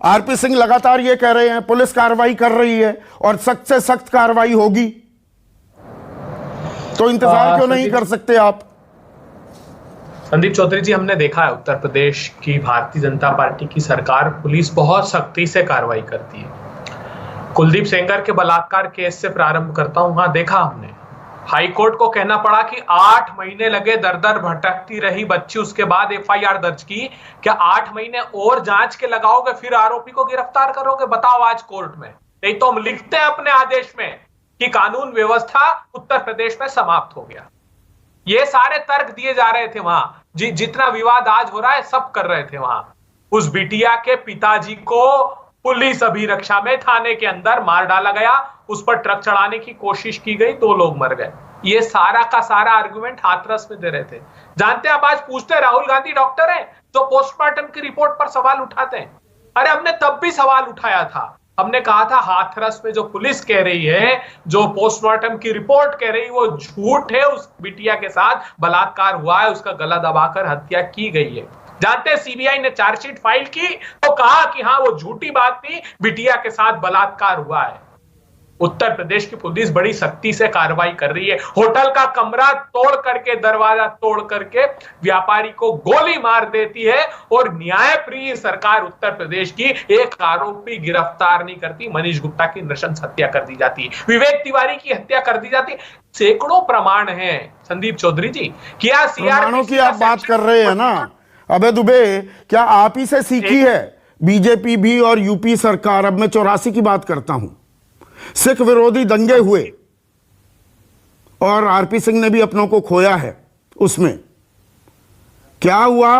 RP Singh लगातार ये कह रहे हैं पुलिस कार्रवाई कर रही है और सख्त से सख्त कार्रवाई होगी, तो इंतजार क्यों नहीं कर सकते आप? संदीप चौधरी जी, हमने देखा है उत्तर प्रदेश की भारतीय जनता पार्टी की सरकार, पुलिस बहुत सख्ती से कार्रवाई करती है। कुलदीप सेंगर के बलात्कार केस से प्रारंभ करता हूं। वहां देखा हमने हाईकोर्ट को कहना पड़ा कि 8 महीने लगे, दर दर भटकती रही बच्ची, उसके बाद एफआईआर दर्ज की। क्या 8 महीने और जांच के लगाओगे फिर आरोपी को गिरफ्तार करोगे? बताओ आज कोर्ट में। नहीं तो हम लिखते हैं अपने आदेश में कि कानून व्यवस्था उत्तर प्रदेश में समाप्त हो गया। ये सारे तर्क दिए जा रहे थे वहां। जितना विवाद आज हो रहा है सब कर रहे थे वहां। उस बिटिया के पिताजी को पुलिस अभिरक्षा में थाने के अंदर मार डाला गया, उस पर ट्रक चढ़ाने की कोशिश की गई, 2 लोग मर गए। ये सारा का सारा आर्गुमेंट हाथरस में दे रहे थे। जानते हैं, आप आज पूछते हैं राहुल गांधी डॉक्टर हैं जो पोस्टमार्टम की रिपोर्ट पर सवाल उठाते हैं। अरे हमने तब भी सवाल उठाया था। हमने कहा था हाथरस में जो पुलिस कह रही है, जो पोस्टमार्टम की रिपोर्ट कह रही है, वो झूठ है। उस बिटिया के साथ बलात्कार हुआ है, उसका गला दबाकर हत्या की गई है। जानते हैं, सीबीआई ने चार्जशीट फाइल की तो कहा कि हाँ वो झूठी बात थी, बिटिया के साथ बलात्कार हुआ है। उत्तर प्रदेश की पुलिस बड़ी सख्ती से कार्रवाई कर रही है। होटल का कमरा तोड़ करके, दरवाजा तोड़ करके व्यापारी को गोली मार देती है और न्यायप्रिय सरकार उत्तर प्रदेश की एक आरोपी गिरफ्तार नहीं करती। मनीष गुप्ता की नृशंस हत्या कर दी जाती, विवेक तिवारी की हत्या कर दी जाती। सैकड़ों प्रमाण हैं संदीप चौधरी जी। क्या प्रमाणों की आप बात कर रहे हैं ना अबे दुबे, क्या आप ही से सीखी है बीजेपी भी और यूपी सरकार? अब मैं 84 की बात करता हूं, सिख विरोधी दंगे हुए और आरपी सिंह ने भी अपनों को खोया है। उसमें क्या हुआ?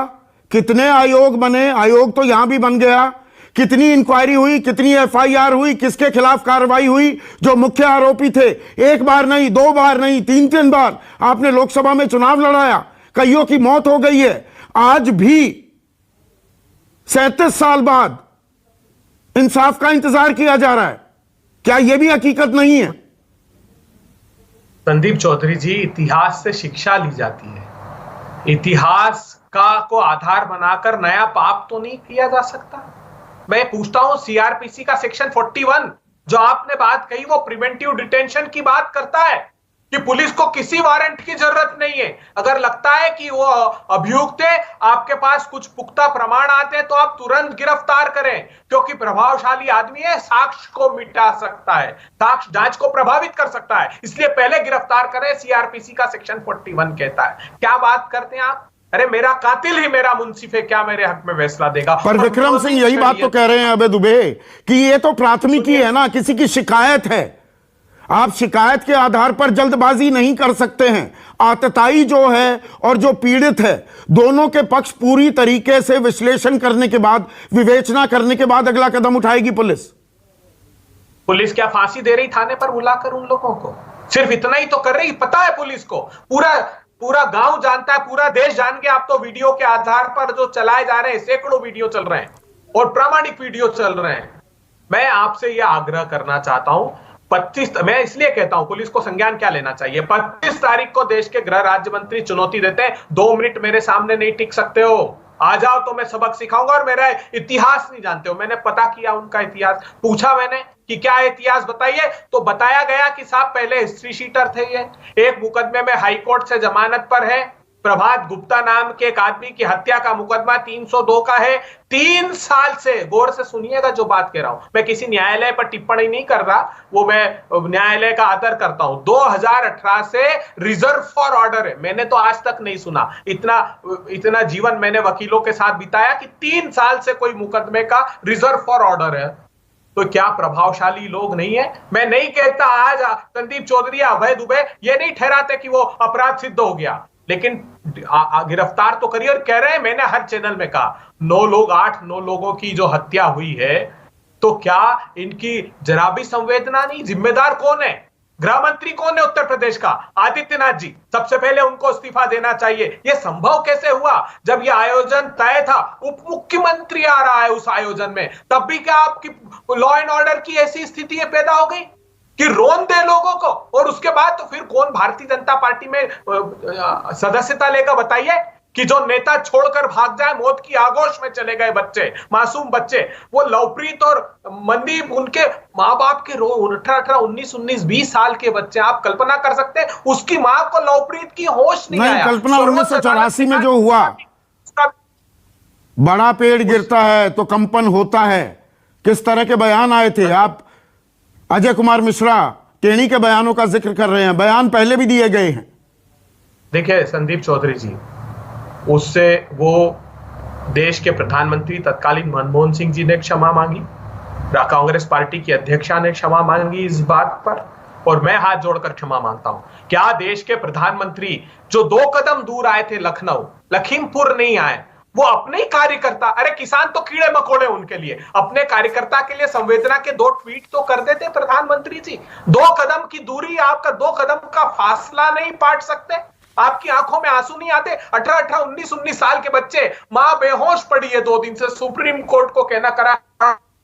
कितने आयोग बने? आयोग तो यहां भी बन गया। कितनी इंक्वायरी हुई, कितनी एफआईआर हुई, किसके खिलाफ कार्रवाई हुई? जो मुख्य आरोपी थे, 1 बार नहीं, 2 बार नहीं, 3-3 बार आपने लोकसभा में चुनाव लड़ाया, कईयों की मौत हो गई है। आज भी 37 साल बाद इंसाफ का इंतजार किया जा रहा है। क्या यह भी हकीकत नहीं है? संदीप चौधरी जी, इतिहास से शिक्षा ली जाती है। इतिहास का को आधार बनाकर नया पाप तो नहीं किया जा सकता। मैं पूछता हूं, सीआरपीसी का सेक्शन 41 जो आपने बात कही, वो प्रिवेंटिव डिटेंशन की बात करता है कि पुलिस को किसी वारंट की जरूरत नहीं है। अगर लगता है कि वो अभियुक्त है, आपके पास कुछ पुख्ता प्रमाण आते हैं, तो आप तुरंत गिरफ्तार करें, क्योंकि प्रभावशाली आदमी है, साक्ष्य को मिटा सकता है, साक्ष्य जांच को प्रभावित कर सकता है। इसलिए पहले गिरफ्तार करें, सीआरपीसी का सेक्शन 41 कहता है। क्या बात करते हैं आप? अरे मेरा कातिल ही मेरा मुंसिफ है, क्या मेरे हक में फैसला देगा? पर विक्रम सिंह यही बात तो कह रहे हैं अबे दुबे कि ये तो प्राथमिकी है ना, किसी की शिकायत है। आप शिकायत के आधार पर जल्दबाजी नहीं कर सकते हैं। आतताई जो है और जो पीड़ित है, दोनों के पक्ष पूरी तरीके से विश्लेषण करने के बाद, विवेचना करने के बाद अगला कदम उठाएगी पुलिस। पुलिस क्या फांसी दे रही थाने पर बुलाकर उन लोगों को? सिर्फ इतना ही तो कर रही। पता है पुलिस को, पूरा गांव जानता है, पूरा देश जान गया। आप तो वीडियो के आधार पर जो चलाए जा रहे हैं, सैकड़ों वीडियो चल रहे हैं और प्रामाणिक वीडियो चल रहे हैं। मैं आपसे यह आग्रह करना चाहता हूं, 25, मैं इसलिए कहता हूं पुलिस को संज्ञान क्या लेना चाहिए। 25 तारीख को देश के गृह राज्य मंत्री चुनौती देते हैं, 2 मिनट मेरे सामने नहीं टिक सकते हो, आ जाओ तो मैं सबक सिखाऊंगा। और मेरा इतिहास नहीं जानते हो, मैंने पता किया उनका इतिहास, पूछा मैंने कि क्या इतिहास बताइए, तो बताया गया कि साहब पहले हिस्ट्री शीटर थे ये, एक मुकदमे में हाईकोर्ट से जमानत पर है, प्रभात गुप्ता नाम के एक आदमी की हत्या का मुकदमा 302 का है। 3 साल से, गौर से सुनिएगा जो बात कह रहा हूं, मैं किसी न्यायालय पर टिप्पणी नहीं कर रहा, वो मैं न्यायालय का आदर करता हूं। 2018 से रिजर्व फॉर ऑर्डर है। मैंने तो आज तक नहीं सुना, इतना जीवन मैंने वकीलों के साथ बिताया कि 3 साल से कोई मुकदमे का रिजर्व फॉर ऑर्डर है। तो क्या प्रभावशाली लोग नहीं है? मैं नहीं कहता आज संदीप चौधरी, अभय दुबे ये नहीं ठहराते कि वो अपराध सिद्ध हो गया, लेकिन गिरफ्तार तो करिए। और कह रहे हैं, मैंने हर चैनल में कहा, 8-9 लोगों की जो हत्या हुई है, तो क्या इनकी जरा भी संवेदना नहीं? जिम्मेदार कौन है? गृह मंत्री कौन है उत्तर प्रदेश का? आदित्यनाथ जी। सबसे पहले उनको इस्तीफा देना चाहिए। यह संभव कैसे हुआ? जब यह आयोजन तय था, उप मुख्यमंत्री आ रहा है उस आयोजन में, तब भी क्या आपकी लॉ एंड ऑर्डर की ऐसी स्थिति पैदा हो गई कि रोन दे लोगों को? और उसके बाद तो फिर कौन भारतीय जनता पार्टी में सदस्यता लेगा बताइए? कि जो नेता छोड़कर भाग जाए, मौत की आगोश में चले गए बच्चे, मासूम बच्चे, वो लवप्रीत और मनदीप, उनके माँ बाप के 18, 19, 20 साल के बच्चे, आप कल्पना कर सकते हैं, उसकी माँ को लवप्रीत की होश नहीं आया। कल्पना 1984 में जो हुआ, बड़ा पेड़ गिरता है तो कंपन होता है, किस तरह के बयान आए थे। आप अजय कुमार मिश्रा टेणी के बयानों का जिक्र कर रहे हैं, बयान पहले भी दिए गए हैं। देखिए संदीप चौधरी जी, उससे वो देश के प्रधानमंत्री तत्कालीन मनमोहन सिंह जी ने क्षमा मांगी, कांग्रेस पार्टी की अध्यक्षा ने क्षमा मांगी इस बात पर, और मैं हाथ जोड़कर क्षमा मांगता हूं। क्या देश के प्रधानमंत्री जो 2 कदम दूर आए थे, लखनऊ, लखीमपुर नहीं आए, वो अपने ही कार्यकर्ता, अरे किसान तो कीड़े मकोड़े उनके लिए, अपने कार्यकर्ता के लिए संवेदना के 2 ट्वीट तो कर देते प्रधानमंत्री जी। 2 कदम की दूरी, आपका 2 कदम का फासला नहीं पाट सकते? आपकी आंखों में आंसू नहीं आते? 18, 19 साल के बच्चे, मां बेहोश पड़ी है 2 दिन से, सुप्रीम कोर्ट को कहना करा